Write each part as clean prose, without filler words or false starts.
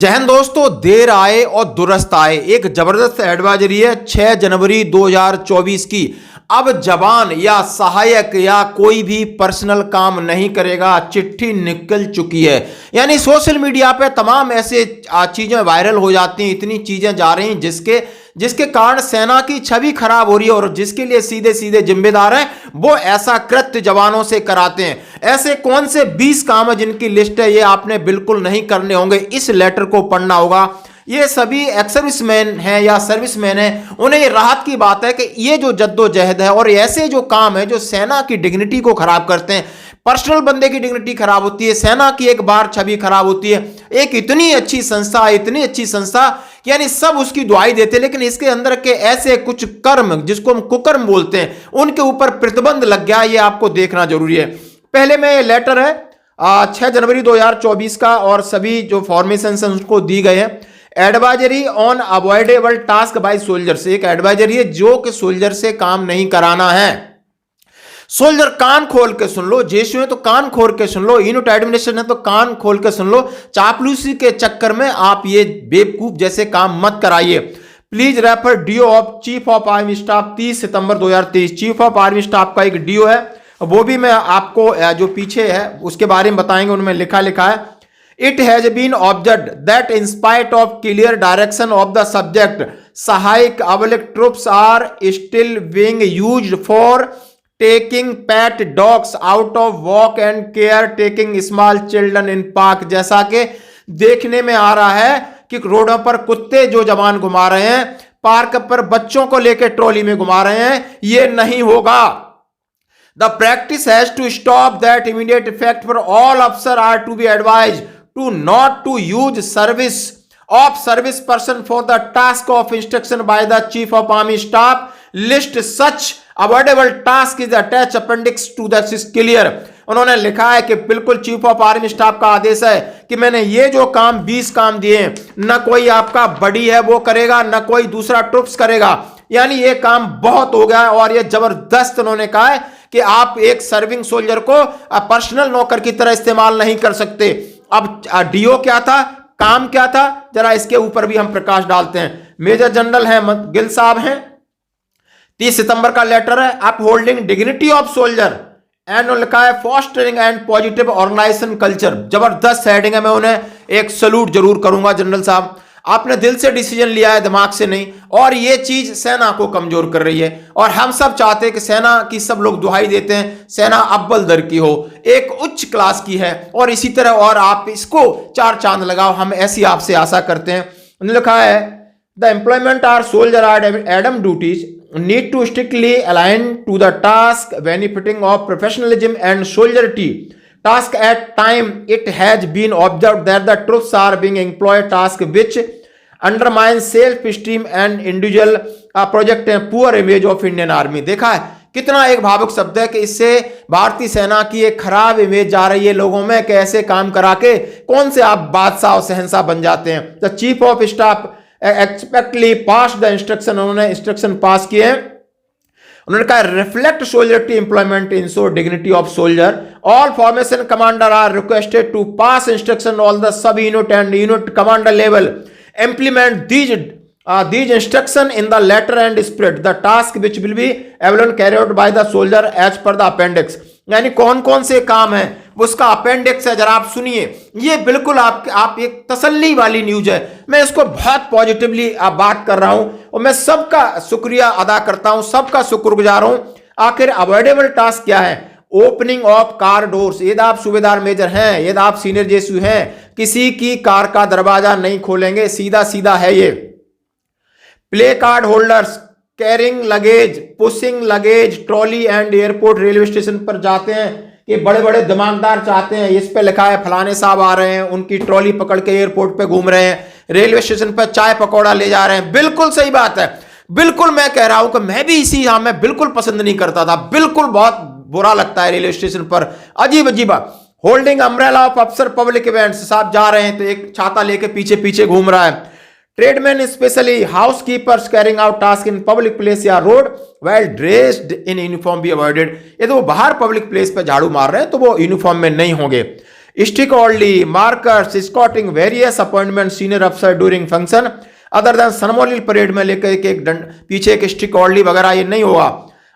जय हिंद दोस्तों, देर आए और दुरुस्त आए। एक जबरदस्त एडवाइजरी है 6 जनवरी 2024 की। अब जवान या सहायक या कोई भी पर्सनल काम नहीं करेगा, चिट्ठी निकल चुकी है। यानी सोशल मीडिया पे तमाम ऐसे चीजें वायरल हो जाती हैं, इतनी चीजें जा रही हैं जिसके कारण सेना की छवि खराब हो रही है और जिसके लिए सीधे सीधे जिम्मेदार हैं वो ऐसा कृत्य जवानों से कराते हैं। ऐसे कौन से 20 काम है जिनकी लिस्ट है, ये आपने बिल्कुल नहीं करने होंगे। इस लेटर को पढ़ना होगा। ये सभी एक्स सर्विसमैन हैं या सर्विसमैन हैं, उन्हें ये राहत की बात है कि ये जो जद्दोजहद है और ऐसे जो काम है जो सेना की डिग्निटी को खराब करते हैं, पर्सनल बंदे की डिग्निटी खराब होती है, सेना की एक बार छवि खराब होती है। एक इतनी अच्छी संस्था यानी सब उसकी दुआई देते, लेकिन इसके अंदर के ऐसे कुछ कर्म जिसको हम कुकर्म बोलते हैं, उनके ऊपर प्रतिबंध लग गया। ये आपको देखना जरूरी है। पहले में लेटर है 6 जनवरी 2024 का और सभी जो फॉर्मेशन उसको दी गए हैं। Advisory on avoidable task by soldier से एक एडवाइजरी है जो कि सोल्जर से काम नहीं कराना है। सोल्जर कान खोल के सुन लो, जेशु है तो कान खोल के सुन लो, यूनिट एडमिनिस्ट्रेशन है तो कान खोल के सुन लो। चापलूसी के चक्कर में आप ये बेवकूफ जैसे काम मत कराइए। Please refer DO of chief of army staff 30 सितंबर 2023। चीफ ऑफ आर्मी स्टाफ का एक डीओ है, वो भी मैं आपको जो पीछे है उसके बारे में बताएंगे। उनमें लिखा है it has been observed that in spite of clear direction of the subject, sahayak अवलिक troops are still being used for taking pet dogs out of walk and care taking small children in park. जैसा कि देखने में आ रहा है कि रोडों पर कुत्ते जो जवान घुमा रहे हैं, पार्क पर बच्चों को लेकर ट्रॉली में घुमा रहे हैं, ये नहीं होगा। The practice has to stop. That immediate effect for all officers are to be advised to not to use service person for the task of instruction by the chief of army staff. List such avoidable task is attached appendix to the clear. उन्होंने लिखा है कि बिल्कुल chief of army staff का आदेश है कि मैंने ये जो काम 20 काम दिए हैं, न कोई आपका बड़ी है वो करेगा, न कोई दूसरा ट्रुप्स करेगा। यानी ये काम बहुत हो गया है और ये जबरदस्त उन्होंने कहा है कि आप एक सर्विंग सोल्जर को पर्सनल नौकर की तरह इस्तेमाल नहीं कर सकते। अब डीओ क्या था, काम क्या था, जरा इसके ऊपर भी हम प्रकाश डालते हैं। मेजर जनरल हैं गिल साहब हैं, 30 सितंबर का लेटर है। आप holding dignity of soldier and लिखा है fostering and positive organisation culture. जबरदस्त हेडिंग है, मैं उन्हें एक सैल्यूट जरूर करूंगा जनरल साहब। आपने दिल से डिसीजन लिया है, दिमाग से नहीं, और ये चीज सेना को कमजोर कर रही है। और हम सब चाहते हैं कि सेना की, सब लोग दुहाई देते हैं सेना अव्वल दर की हो, एक उच्च क्लास की है, और इसी तरह और आप इसको 4 चांद लगाओ, हम ऐसी आपसे आशा करते हैं। उन्होंने लिखा है the employment are soldier are admin duties need to strictly align to the task benefiting of professionalism and soldiery task at time. It has been observed that the troops are being employed task which undermines self-esteem and individual project and poor image of Indian Army. देखा है कितना एक भावुक शब्द है कि इससे भारतीय सेना की एक खराब इमेज जा रही है लोगों में कि ऐसे काम करा के कौन से आप बादशाह और शहंशाह बन जाते हैं। The chief of staff expectedly pass the instruction, उन्होंने इंस्ट्रक्शन पास किए हैं। उन्होंने कहा reflect soldiery employment ensure dignity of soldier. All formation commander are requested to pass instruction all the sub unit and unit commander level implement these instruction in the letter and spirit. The task which will be evaluated carried out by the soldier as per the appendix. यानी कौन कौन से काम है उसका appendix है, जरा आप सुनिए। ये बिल्कुल आप एक तसल्ली वाली न्यूज है। मैं इसको बहुत पॉजिटिवली बात कर रहा हूं और मैं सबका शुक्रिया अदा करता हूं, सबका शुक्रगुजार हूं। आखिर अवॉइडेबल टास्क क्या है? Opening of car doors. यदि आप सूबेदार मेजर हैं, यदि आप सीनियर जेसू हैं, किसी की कार का दरवाजा नहीं खोलेंगे, सीधा सीधा है ये। Play card holders carrying luggage, pushing luggage, trolley and airport railway station पर जाते हैं कि बड़े बड़े दिमागदार चाहते हैं, इस पे लिखा है फलाने साहब आ रहे हैं, उनकी ट्रॉली पकड़ के एयरपोर्ट पे घूम रहे हैं, रेलवे स्टेशन पर चाय पकौड़ा ले जा रहे हैं। बिल्कुल सही बात है, बिल्कुल मैं कह रहा हूं कि मैं भी इसी मैं बिल्कुल पसंद नहीं करता था, बिल्कुल बहुत बुरा लगता है रेलवे स्टेशन पर अजीब अजीब। होल्डिंग अम्ब्रेला ऑफ अफसर पब्लिक इवेंट्स, साहब जा रहे हैं तो एक छाता लेके पीछे पीछे घूम रहा है। Tradesman specially housekeepers carrying out task in public place या road well dressed in uniform be avoided. यदि वो बाहर पब्लिक प्लेस पर झाड़ू मार रहे हैं तो वो यूनिफॉर्म में नहीं होंगे। Stick orderly, markers, escorting various appointment senior अफसर during function other than ceremonial parade में लेकर एक दंड पीछे एक स्टिक ऑर्डली वगैरह ये नहीं होगा।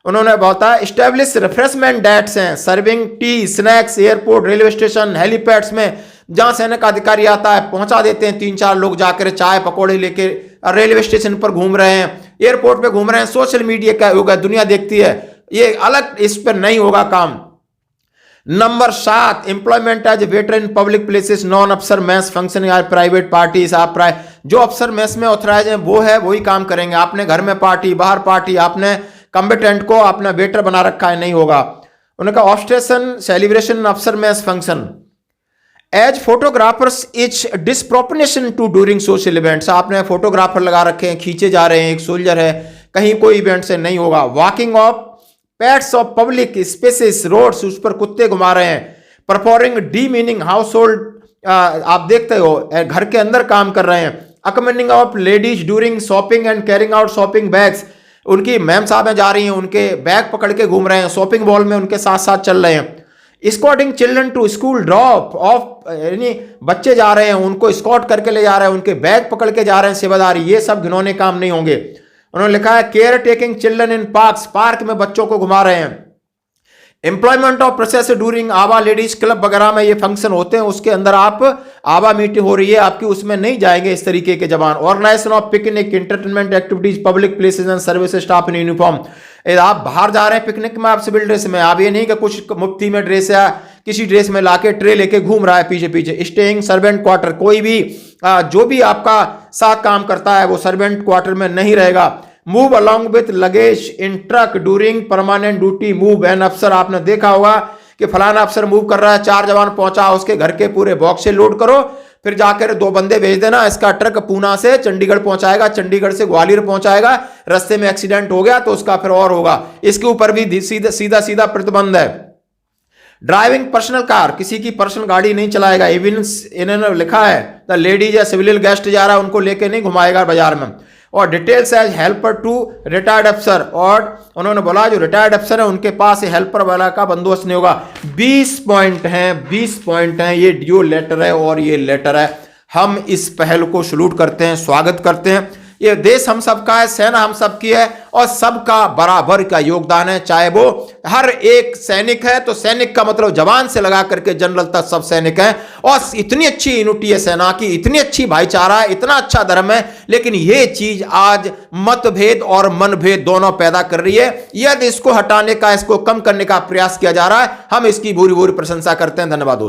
उन्होंने बताया स्टैब्लिश रिफ्रेशमेंट डेट्स हैं, serving T snacks airport railway station helipads में जहां सैनिक अधिकारी आता है पहुंचा देते हैं 3-4 लोग जाकर चाय पकौड़े लेके रेलवे स्टेशन पर घूम रहे हैं, एयरपोर्ट पे घूम रहे हैं, सोशल मीडिया का होगा, दुनिया देखती है, ये अलग इस पर नहीं होगा काम। Number 7 employment as waiter in public places non अफसर मैस फंक्शन या प्राइवेट पार्टीज। आप जो अफसर मैस में ऑथराइज हैं वो है वही काम करेंगे। आपने घर में पार्टी बाहर पार्टी आपने कॉम्बिटेंट को अपना वेटर बना रखा है, नहीं होगा। उन्होंने कहा ऑस्ट्रेशन सेलिब्रेशन अफसर mess function as photographers is disproportional to during social events. आपने फोटोग्राफर लगा रखे हैं, खींचे जा रहे हैं, एक सोल्जर है, कहीं कोई इवेंट से नहीं होगा। Walking of pets of public spaces roads, उस पर कुत्ते घुमा रहे हैं। Performing the menial household, आप देखते हो घर के अंदर काम कर रहे हैं। Accompanying of ladies during shopping and carrying out shopping bags, उनकी मैम साहब जा रही हैं, उनके बैग पकड़ के घूम रहे हैं, शॉपिंग मॉल में उनके साथ साथ चल रहे हैं। Escorting children to school drop off, यानी बच्चे जा रहे हैं उनको स्कॉट करके ले जा रहे हैं, उनके बैग पकड़ के जा रहे हैं सेवादारी, ये सब घिनौने काम नहीं होंगे। उन्होंने लिखा है care taking children in parks, park में बच्चों को घुमा रहे हैं। एम्प्लॉयमेंट ऑफ प्रोसेस ड्यूरिंग आवा लेडीज क्लब वगैरह में ये फंक्शन होते हैं, उसके अंदर आप आवा मीटिंग हो रही है आपकी, उसमें नहीं जाएंगे इस तरीके के जवान। Organisation of picnic entertainment activities public places and service staff in uniform. आप बाहर जा रहे हैं पिकनिक में, आप सिविल ड्रेस में, आप ये नहीं कि कुछ मुफ्ती में ड्रेस है किसी ड्रेस में लाके ट्रे लेके घूम रहा है पीछे पीछे। स्टेइंग सर्वेंट क्वार्टर, कोई भी जो भी आपका साथ काम करता है वो सर्वेंट क्वार्टर में नहीं रहेगा। Move along with luggage in truck during permanent duty move an अफसर, आपने देखा होगा कि फलाना अफसर मूव कर रहा है, 4 जवान पहुंचा, उसके घर के पूरे बॉक्स से लोड करो, फिर जाकर 2 बंदे भेज देना, इसका ट्रक पूना से चंडीगढ़ पहुंचाएगा, चंडीगढ़ से ग्वालियर पहुंचाएगा, रास्ते में एक्सीडेंट हो गया तो उसका फिर और होगा। इसके ऊपर भी सीधा प्रतिबंध है। ड्राइविंग पर्सनल कार, किसी की पर्सनल गाड़ी नहीं चलाएगा। इन्होंने लिखा है द लेडीज या सिविल गेस्ट जा रहा है उनको लेके नहीं घुमाएगा बाजार में। और details as helper to retired अफसर, और उन्होंने बोला जो रिटायर्ड अफसर है उनके पास हेल्पर वाला का बंदोबस्त नहीं होगा। 20 पॉइंट हैं, 20 पॉइंट हैं, ये डियो लेटर है और ये लेटर है। हम इस पहल को सलूट करते हैं, स्वागत करते हैं। ये देश हम सबका है, सेना हम सबकी है और सबका बराबर का योगदान है। चाहे वो हर एक सैनिक है तो सैनिक का मतलब जवान से लगा करके जनरल तक सब सैनिक हैं। और इतनी अच्छी यूनिटी है सेना की, इतनी अच्छी भाईचारा है, इतना अच्छा धर्म है, लेकिन ये चीज आज मतभेद और मनभेद दोनों पैदा कर रही है। यदि इसको हटाने का, इसको कम करने का प्रयास किया जा रहा है, हम इसकी भूरी भूरी प्रशंसा करते हैं। धन्यवाद।